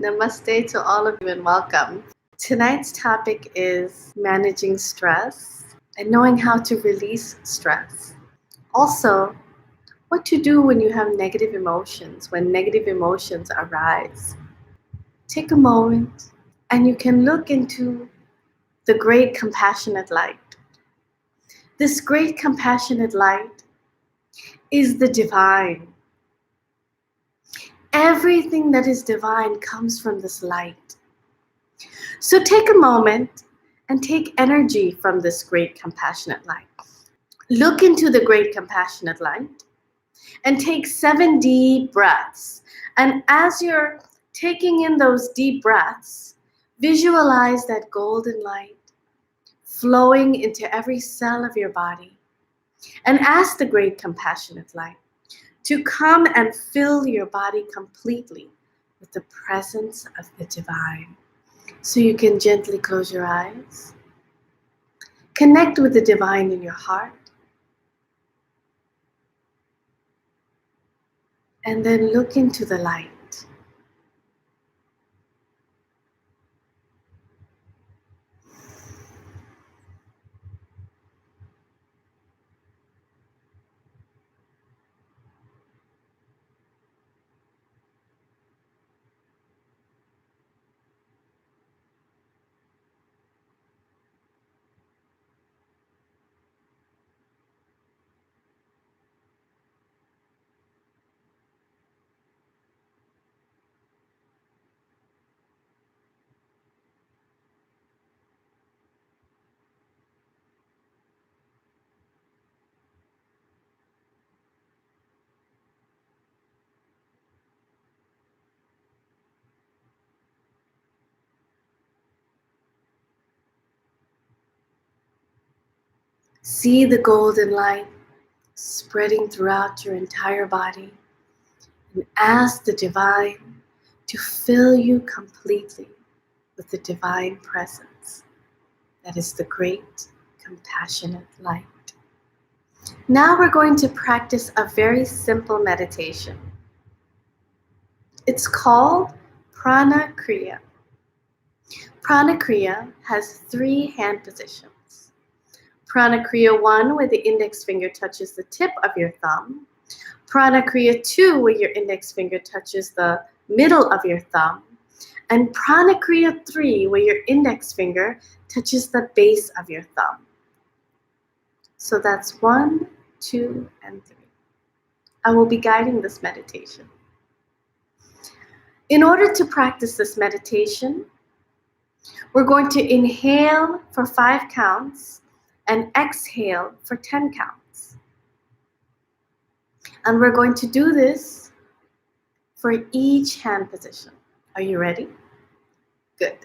Namaste to all of you and welcome. Tonight's topic is managing stress and knowing how to release stress. Also, what to do when you have negative emotions, when negative emotions arise. Take a moment and you can look into the great compassionate light. This great compassionate light is the divine. Everything that is divine comes from this light. So take a moment and take energy from this great compassionate light. Look into the great compassionate light and take 7 deep breaths. And as you're taking in those deep breaths, visualize that golden light flowing into every cell of your body. And ask the great compassionate light to come and fill your body completely with the presence of the divine. So you can gently close your eyes. Connect with the divine in your heart. And then look into the light. See the golden light spreading throughout your entire body, and ask the divine to fill you completely with the divine presence that is the great compassionate light. Now we're going to practice a very simple meditation. It's called Prana Kriya. Prana Kriya has 3 hand positions. Prana Kriya 1, where the index finger touches the tip of your thumb. Prana Kriya 2, where your index finger touches the middle of your thumb. And Prana Kriya 3, where your index finger touches the base of your thumb. So that's 1, 2, and 3. I will be guiding this meditation. In order to practice this meditation, we're going to inhale for 5 counts and exhale for 10 counts. And we're going to do this for each hand position. Are you ready? Good.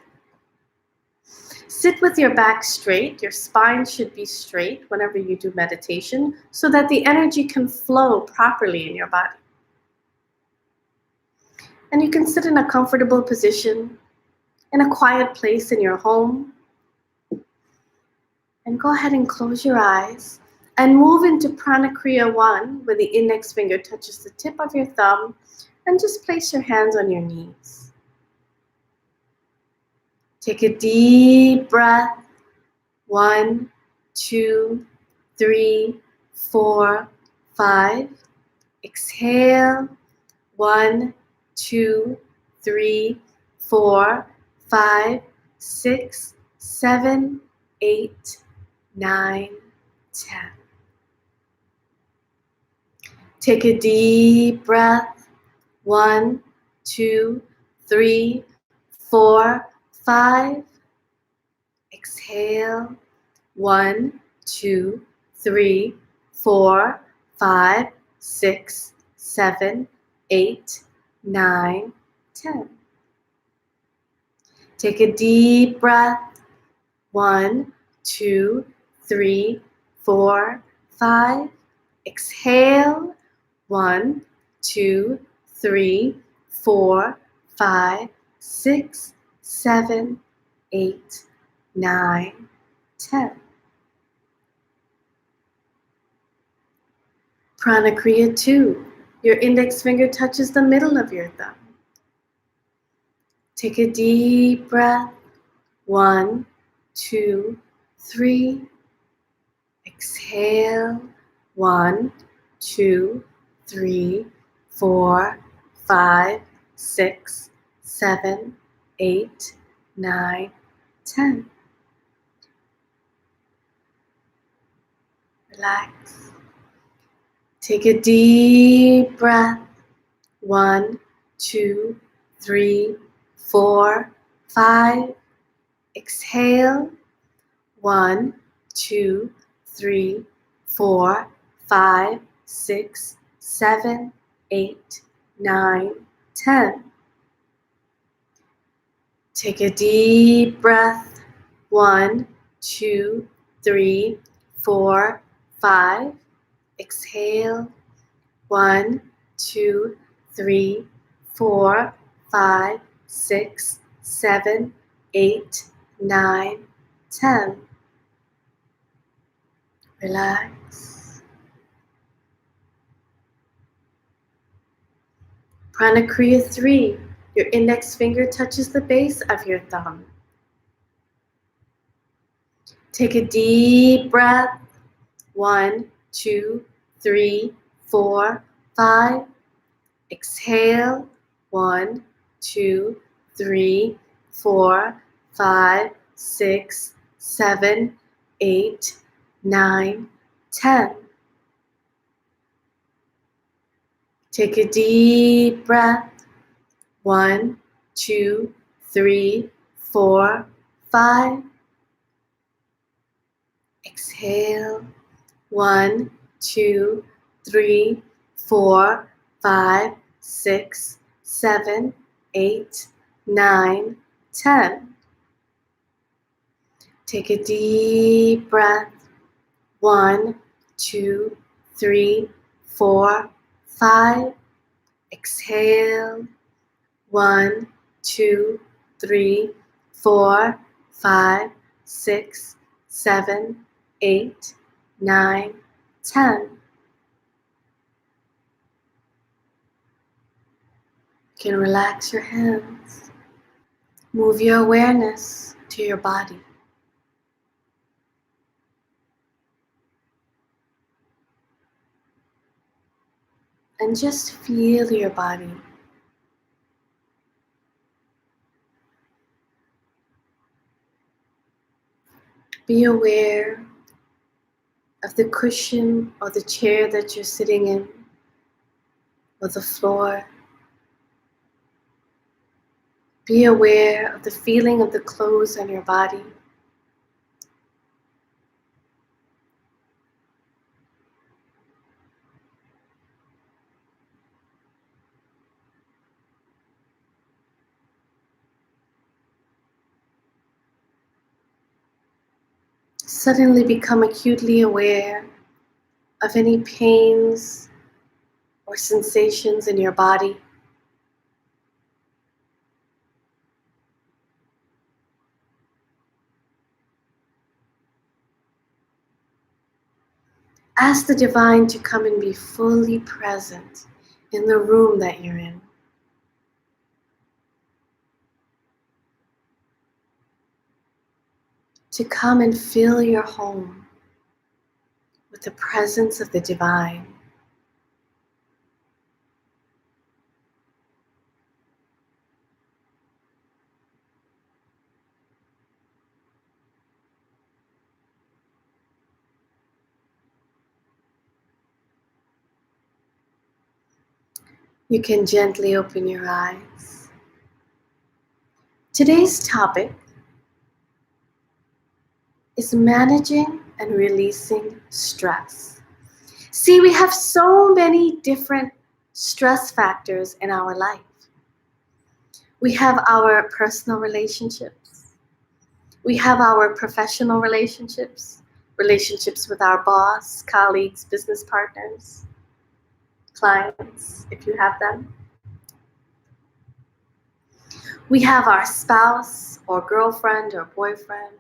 Sit with your back straight. Your spine should be straight whenever you do meditation so that the energy can flow properly in your body. And you can sit in a comfortable position in a quiet place in your home. And go ahead and close your eyes and move into Prana Kriya 1, where the index finger touches the tip of your thumb, and just place your hands on your knees. Take a deep breath. 1, 2, 3, 4, 5. Exhale. 1, 2, 3, 4, 5, 6, 7, 8, 9, 10. Take a deep breath. 1, 2, 3, 4, 5. Exhale. 1, 2, 3, 4, 5, 6, 7, 8, 9, 10. Take a deep breath. 1, 2, 3, 4, 5. Exhale. 1, 2, 3, 4, 5, 6, 7, 8, 9, 10. Prana Kriya 2. Your index finger touches the middle of your thumb. Take a deep breath. 1, 2, 3. Exhale. 1, 2, 3, 4, 5, 6, 7, 8, 9, 10. Relax. Take a deep breath. 1, 2, 3, 4, 5. Exhale. 1, 2, 3, 4, 5, 6, 7, 8, 9, 10. Take a deep breath. 1, 2, 3, 4, 5. Exhale. 1, 2, 3, 4, 5, 6, 7, 8, 9, 10. Relax. Pranakriya 3. Your index finger touches the base of your thumb. Take a deep breath. 1, 2, 3, 4, 5. Exhale. 1, 2, 3, 4, 5, 6, 7, 8, 9, 10. Take a deep breath. 1, 2, 3, 4, 5. Exhale. 1, 2, 3, 4, 5, 6, 7, 8, 9, 10. Take a deep breath. 1, 2, 3, 4, 5. Exhale. 1, 2, 3, 4, 5, 6, 7, 8, 9, 10. You can relax your hands. Move your awareness to your body. And just feel your body. Be aware of the cushion or the chair that you're sitting in, or the floor. Be aware of the feeling of the clothes on your body. Suddenly become acutely aware of any pains or sensations in your body. Ask the divine to come and be fully present in the room that you're in. To come and fill your home with the presence of the divine. You can gently open your eyes. Today's topic is managing and releasing stress. See, we have so many different stress factors in our life. We have our personal relationships. We have our professional relationships, relationships with our boss, colleagues, business partners, clients, if you have them. We have our spouse or girlfriend or boyfriend,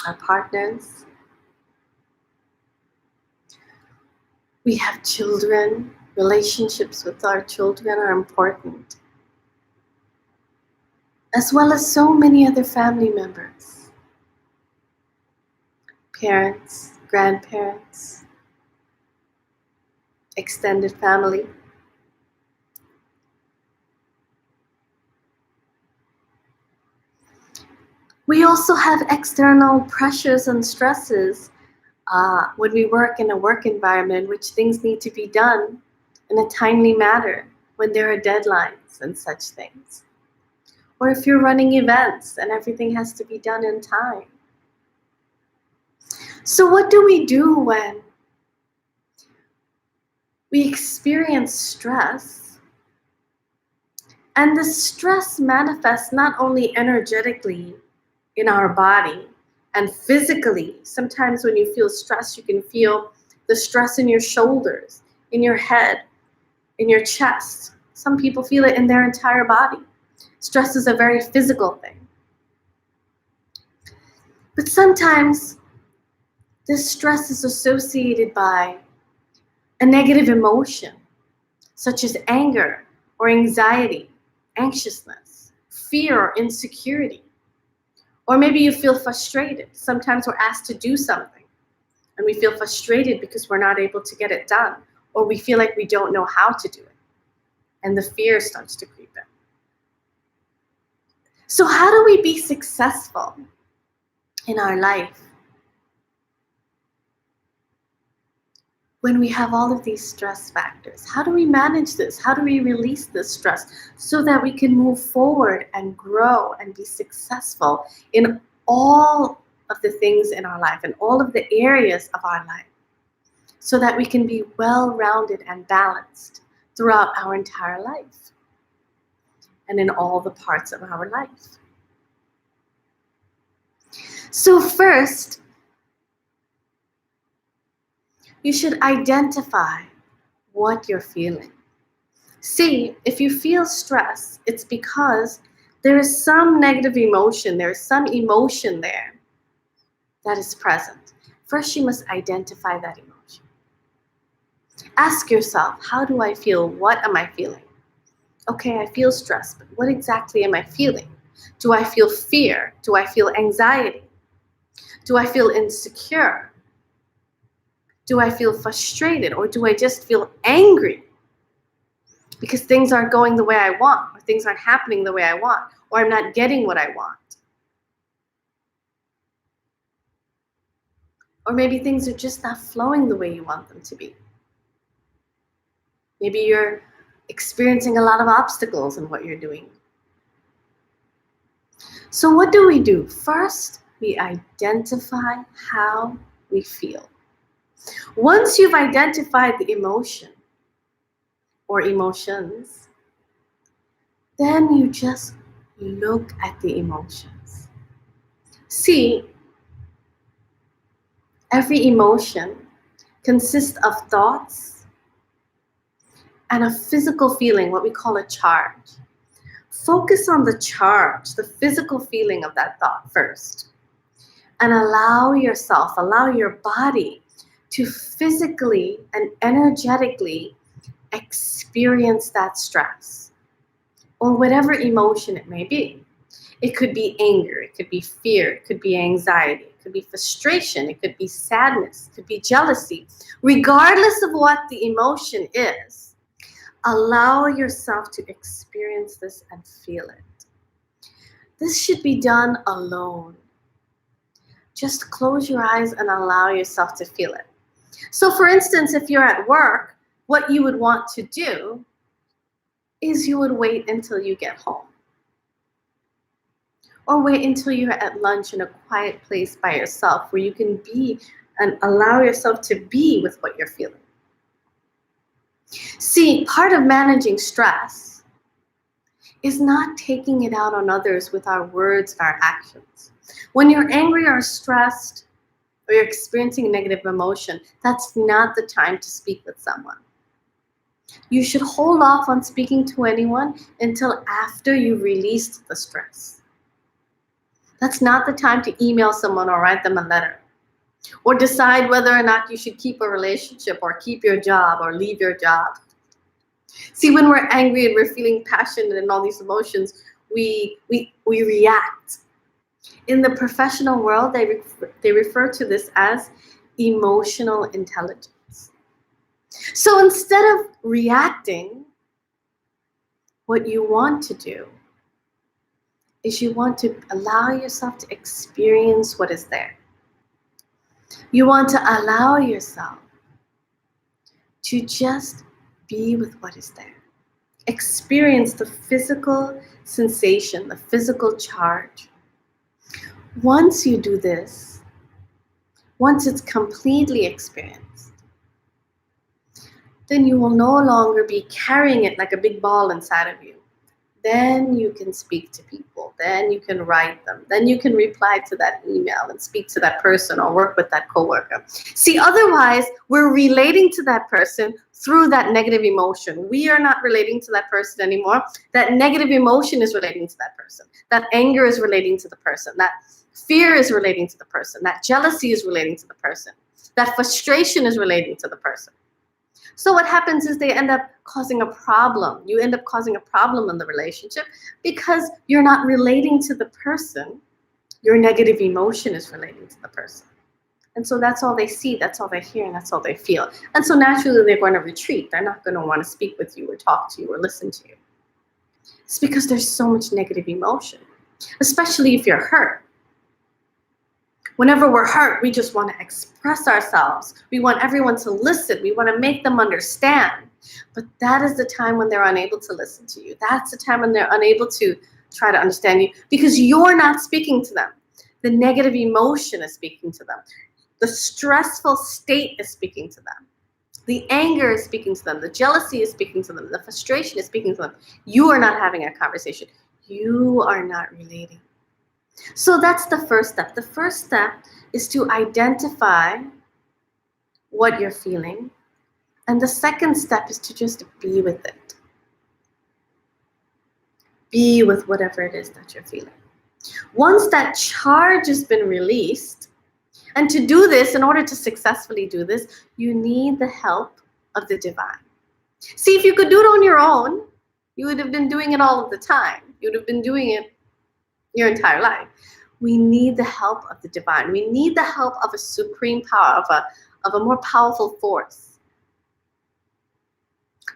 our partners. We have children. Relationships with our children are important. as well as so many other family members, parents, grandparents, extended family. We also have external pressures and stresses when we work in a work environment in which things need to be done in a timely manner, when there are deadlines and such things. Or if you're running events and everything has to be done in time. So what do we do when we experience stress? And the stress manifests not only energetically in our body and physically. Sometimes when you feel stress, you can feel the stress in your shoulders, in your head, in your chest. Some people feel it in their entire body. Stress is a very physical thing. But sometimes this stress is associated by a negative emotion, such as anger or anxiety, anxiousness, fear or insecurity. Or maybe you feel frustrated. Sometimes we're asked to do something and we feel frustrated because we're not able to get it done, or we feel like we don't know how to do it, and the fear starts to creep in. So how do we be successful in our life when we have all of these stress factors? How do we manage this? How do we release this stress so that we can move forward and grow and be successful in all of the things in our life and all of the areas of our life, so that we can be well-rounded and balanced throughout our entire life and in all the parts of our life? So first, you should identify what you're feeling. See, if you feel stress, it's because there is some negative emotion, there is some emotion there that is present. First, you must identify that emotion. Ask yourself, how do I feel? What am I feeling? Okay, I feel stress, but what exactly am I feeling? Do I feel fear? Do I feel anxiety? Do I feel insecure? Do I feel frustrated, or do I just feel angry because things aren't going the way I want, or things aren't happening the way I want, or I'm not getting what I want? Or maybe things are just not flowing the way you want them to be. Maybe you're experiencing a lot of obstacles in what you're doing. So what do? First, we identify how we feel. Once you've identified the emotion or emotions, then you just look at the emotions. See, every emotion consists of thoughts and a physical feeling, what we call a charge. Focus on the charge, the physical feeling of that thought first, and allow your body to physically and energetically experience that stress, or whatever emotion it may be. It could be anger, it could be fear, it could be anxiety, it could be frustration, it could be sadness, it could be jealousy. Regardless of what the emotion is, allow yourself to experience this and feel it. This should be done alone. Just close your eyes and allow yourself to feel it. So for instance, if you're at work, what you would want to do is you would wait until you get home. Or wait until you're at lunch in a quiet place by yourself where you can be and allow yourself to be with what you're feeling. See, part of managing stress is not taking it out on others with our words and our actions. When you're angry or stressed or you're experiencing a negative emotion, that's not the time to speak with someone. You should hold off on speaking to anyone until after you've released the stress. That's not the time to email someone or write them a letter, or decide whether or not you should keep a relationship or keep your job or leave your job. See, when we're angry and we're feeling passionate and all these emotions, we react. In the professional world, they refer to this as emotional intelligence. So instead of reacting, what you want to do is you want to allow yourself to experience what is there. You want to allow yourself to just be with what is there. Experience the physical sensation, the physical charge. Once you do this, once it's completely experienced, then you will no longer be carrying it like a big ball inside of you. Then you can speak to people. Then you can write them. Then you can reply to that email and speak to that person or work with that coworker. See, otherwise, we're relating to that person through that negative emotion. We are not relating to that person anymore. That negative emotion is relating to that person. That anger is relating to the person. That fear is relating to the person. That jealousy is relating to the person. That frustration is relating to the person. So what happens is they end up causing a problem. You end up causing a problem in the relationship because you're not relating to the person. Your negative emotion is relating to the person. And so that's all they see, that's all they hear, and that's all they feel. And so naturally they're going to retreat. They're not going to want to speak with you or talk to you or listen to you. It's because there's so much negative emotion, especially if you're hurt. Whenever we're hurt, we just want to express ourselves. We want everyone to listen. We want to make them understand. But that is the time when they're unable to listen to you. That's the time when they're unable to try to understand you because you're not speaking to them. The negative emotion is speaking to them. The stressful state is speaking to them. The anger is speaking to them. The jealousy is speaking to them. The frustration is speaking to them. You are not having a conversation. You are not relating. So that's the first step. The first step is to identify what you're feeling. And the second step is to just be with it. Be with whatever it is that you're feeling. Once that charge has been released, and to do this, in order to successfully do this, you need the help of the divine. See, if you could do it on your own, you would have been doing it all of the time. You would have been doing it your entire life. We need the help of the divine. We need the help of a supreme power, of a more powerful force.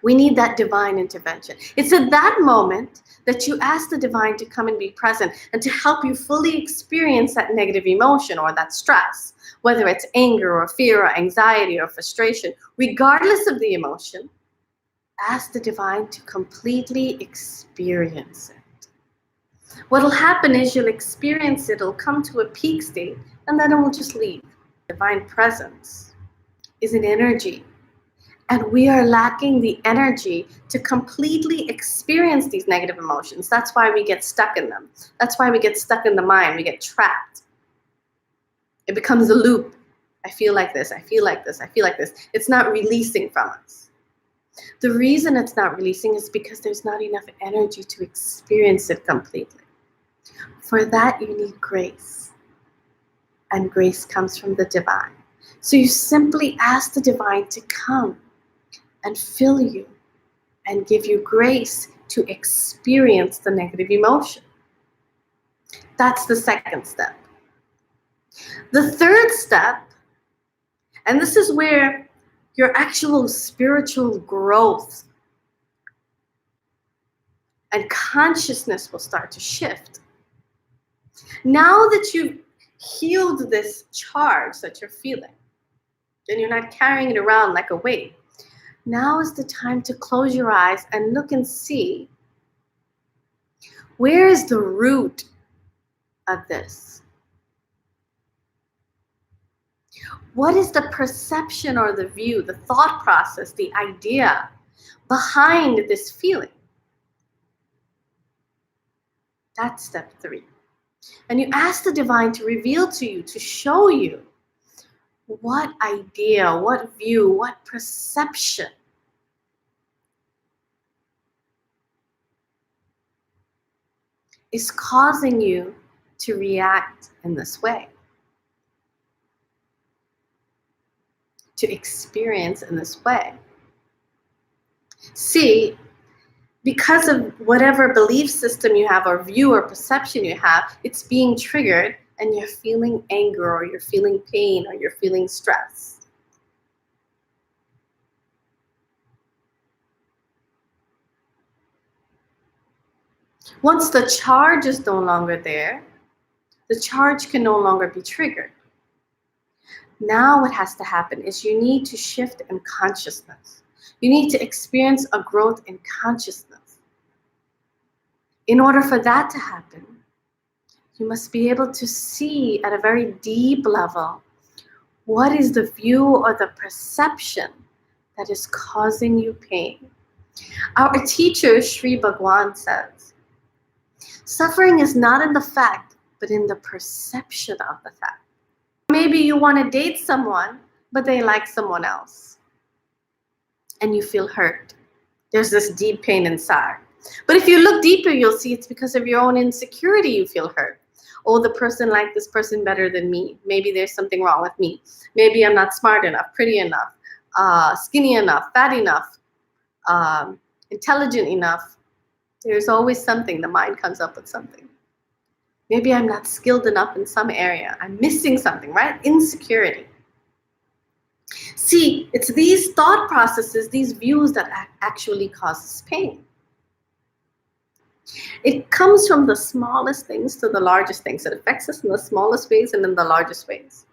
We need that divine intervention. It's at that moment that you ask the divine to come and be present and to help you fully experience that negative emotion or that stress, whether it's anger or fear or anxiety or frustration. Regardless of the emotion, ask the divine to completely experience it. What'll happen is you'll experience it, it'll come to a peak state, and then it will just leave. Divine presence is an energy, and we are lacking the energy to completely experience these negative emotions. That's why we get stuck in them. That's why we get stuck in the mind. We get trapped. It becomes a loop. I feel like this, I feel like this, I feel like this. It's not releasing from us. The reason it's not releasing is because there's not enough energy to experience it completely. For that, you need grace. And grace comes from the divine. So you simply ask the divine to come and fill you and give you grace to experience the negative emotion. That's the second step. The third step, and this is where your actual spiritual growth and consciousness will start to shift. Now that you've healed this charge that you're feeling, and you're not carrying it around like a weight, now is the time to close your eyes and look and see, where is the root of this? What is the perception or the view, the thought process, the idea behind this feeling? That's step 3. And you ask the divine to reveal to you, to show you what idea, what view, what perception is causing you to react in this way, to experience in this way. See, Because of whatever belief system you have or view or perception you have, it's being triggered and you're feeling anger or you're feeling pain or you're feeling stress. Once the charge is no longer there, the charge can no longer be triggered. Now what has to happen is you need to shift in consciousness. You need to experience a growth in consciousness. In order for that to happen, you must be able to see at a very deep level what is the view or the perception that is causing you pain. Our teacher, Sri Bhagwan, says, suffering is not in the fact, but in the perception of the fact. Maybe you want to date someone, but they like someone else, and you feel hurt. There's this deep pain inside. But if you look deeper, you'll see it's because of your own insecurity you feel hurt. Oh, the person liked this person better than me. Maybe there's something wrong with me. Maybe I'm not smart enough, pretty enough, skinny enough, fat enough, intelligent enough. There's always something. The mind comes up with something. Maybe I'm not skilled enough in some area. I'm missing something, right? Insecurity. See, it's these thought processes, these views that actually causes pain. It comes from the smallest things to the largest things. It affects us in the smallest ways and in the largest ways.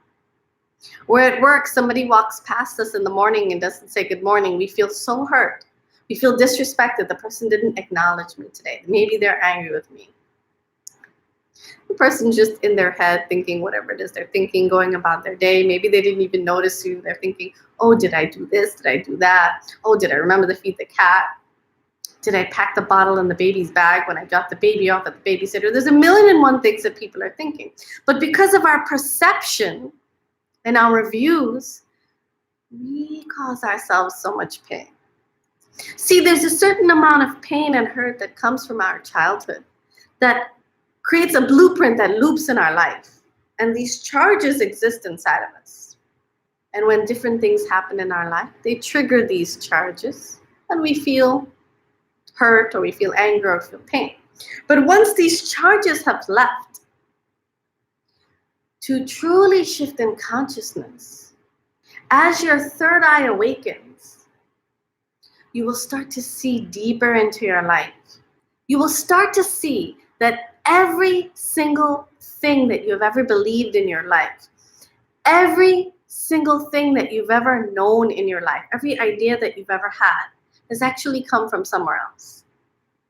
We're at work, somebody walks past us in the morning and doesn't say good morning. We feel so hurt. We feel disrespected. The person didn't acknowledge me today. Maybe they're angry with me. The person's just in their head thinking whatever it is they're thinking, going about their day. Maybe they didn't even notice you. They're thinking, oh, did I do this? Did I do that? Oh, did I remember to feed the cat? Did I pack the bottle in the baby's bag when I dropped the baby off at the babysitter? There's a million and one things that people are thinking. But because of our perception and our views, we cause ourselves so much pain. See, there's a certain amount of pain and hurt that comes from our childhood that creates a blueprint that loops in our life. And these charges exist inside of us. And when different things happen in our life, they trigger these charges and we feel hurt or we feel anger or feel pain. But once these charges have left, to truly shift in consciousness, as your third eye awakens, you will start to see deeper into your life. You will start to see that every single thing that you've ever believed in your life, every single thing that you've ever known in your life, every idea that you've ever had has actually come from somewhere else.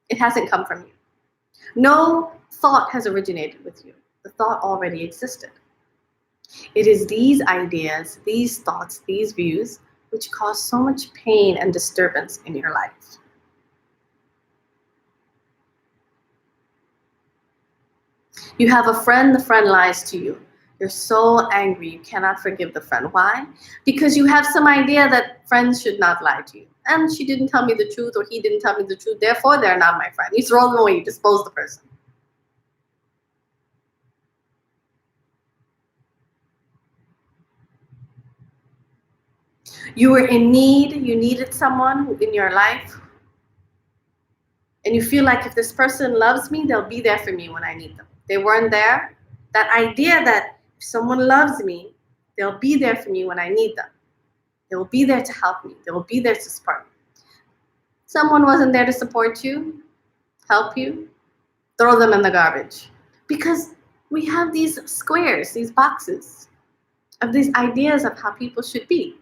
It hasn't come from you. No thought has originated with you. The thought already existed. It is these ideas, these thoughts, these views, which cause so much pain and disturbance in your life. You have a friend, the friend lies to you. You're so angry, you cannot forgive the friend. Why? Because you have some idea that friends should not lie to you. And she didn't tell me the truth, or he didn't tell me the truth, therefore they're not my friend. You throw them away, you dispose the person. You were in need, you needed someone in your life, and you feel like if this person loves me, they'll be there for me when I need them. They weren't there. That idea that if someone loves me, they'll be there for me when I need them. They will be there to help me. They will be there to support me. Someone wasn't there to support you, help you, throw them in the garbage. Because we have these squares, these boxes of these ideas of how people should be.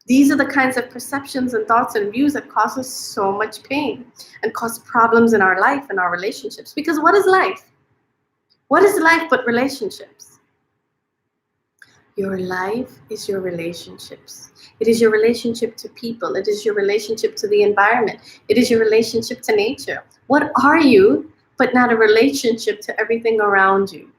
These are the kinds of perceptions and thoughts and views that cause us so much pain and cause problems in our life and our relationships. Because what is life? What is life but relationships? Your life is your relationships. It is your relationship to people. It is your relationship to the environment. It is your relationship to nature. What are you but not a relationship to everything around you?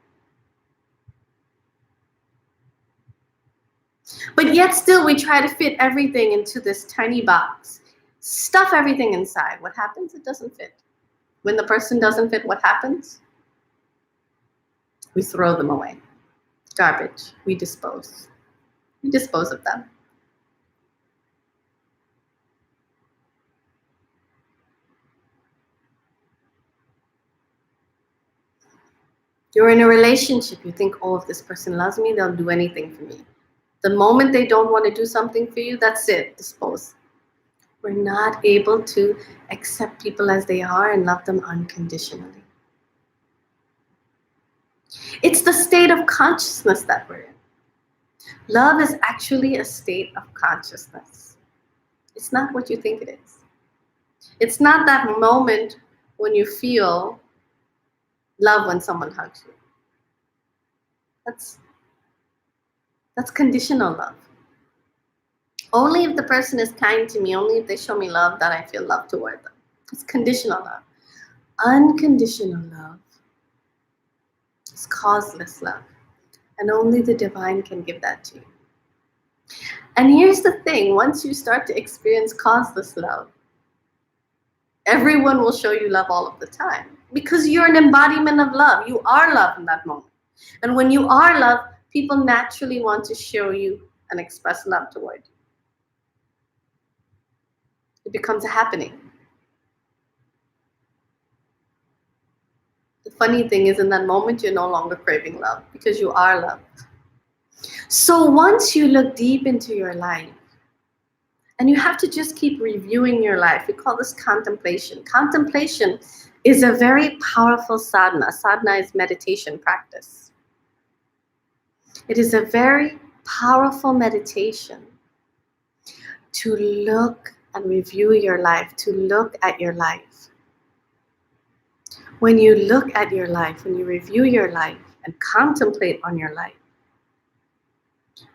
But yet still we try to fit everything into this tiny box. Stuff everything inside. What happens? It doesn't fit. When the person doesn't fit, what happens? We throw them away. Garbage. We dispose. We dispose of them. You're in a relationship, you think, oh, if this person loves me, they'll do anything for me. The moment they don't want to do something for you, that's it, dispose. We're not able to accept people as they are and love them unconditionally. It's the state of consciousness that we're in. Love is actually a state of consciousness. It's not what you think it is. It's not that moment when you feel love when someone hugs you. That's conditional love. Only if the person is kind to me, only if they show me love, that I feel love toward them. It's conditional love. Unconditional love is causeless love. And only the divine can give that to you. And here's the thing, once you start to experience causeless love, everyone will show you love all of the time. Because you're an embodiment of love. You are love in that moment. And when you are love, people naturally want to show you and express love toward you. It becomes a happening. The funny thing is, in that moment, you're no longer craving love because you are love. So once you look deep into your life, and you have to just keep reviewing your life, we call this contemplation. Contemplation is a very powerful sadhana. Sadhana is meditation practice. It is a very powerful meditation to look and review your life, to look at your life. When you look at your life, when you review your life and contemplate on your life,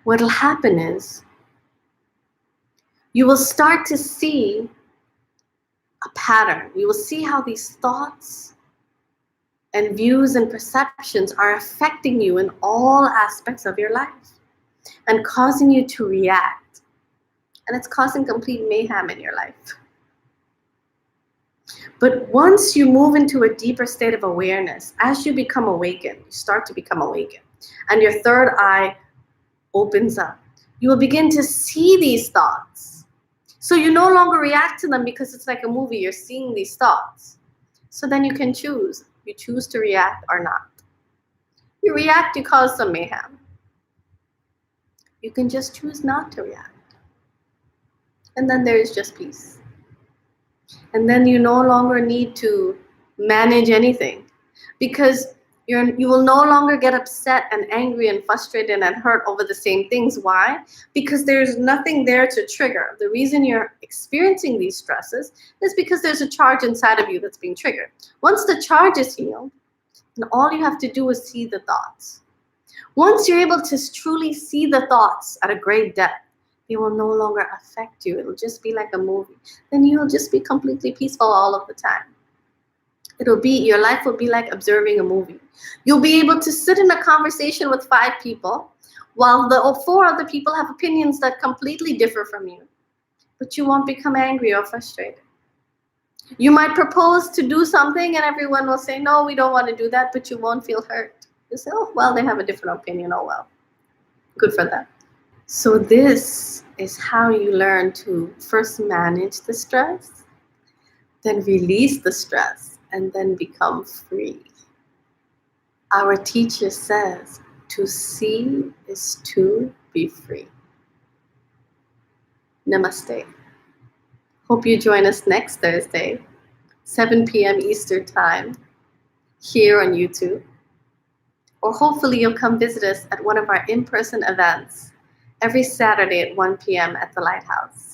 what will happen is you will start to see a pattern. You will see how these thoughts and views and perceptions are affecting you in all aspects of your life and causing you to react. And it's causing complete mayhem in your life. But once you move into a deeper state of awareness, as you become awakened, you start to become awakened, and your third eye opens up, you will begin to see these thoughts. So you no longer react to them because it's like a movie, you're seeing these thoughts. So then you can choose. You choose to react or not. You react, you cause some mayhem. You can just choose not to react. And then there is just peace. And then you no longer need to manage anything because you will no longer get upset and angry and frustrated and hurt over the same things. Why? Because there's nothing there to trigger. The reason you're experiencing these stresses is because there's a charge inside of you that's being triggered. Once the charge is healed, then all you have to do is see the thoughts. Once you're able to truly see the thoughts at a great depth, they will no longer affect you. It'll just be like a movie. Then you'll just be completely peaceful all of the time. Your life will be like observing a movie. You'll be able to sit in a conversation with 5 people while the 4 other people have opinions that completely differ from you. But you won't become angry or frustrated. You might propose to do something and everyone will say, no, we don't want to do that, but you won't feel hurt. You say, oh, well, they have a different opinion. Oh, well, good for them. So this is how you learn to first manage the stress, then release the stress, and then become free. Our teacher says, to see is to be free. Namaste. Hope you join us next Thursday, 7 p.m. Eastern Time, here on YouTube. Or hopefully you'll come visit us at one of our in-person events every Saturday at 1 p.m. at the Lighthouse.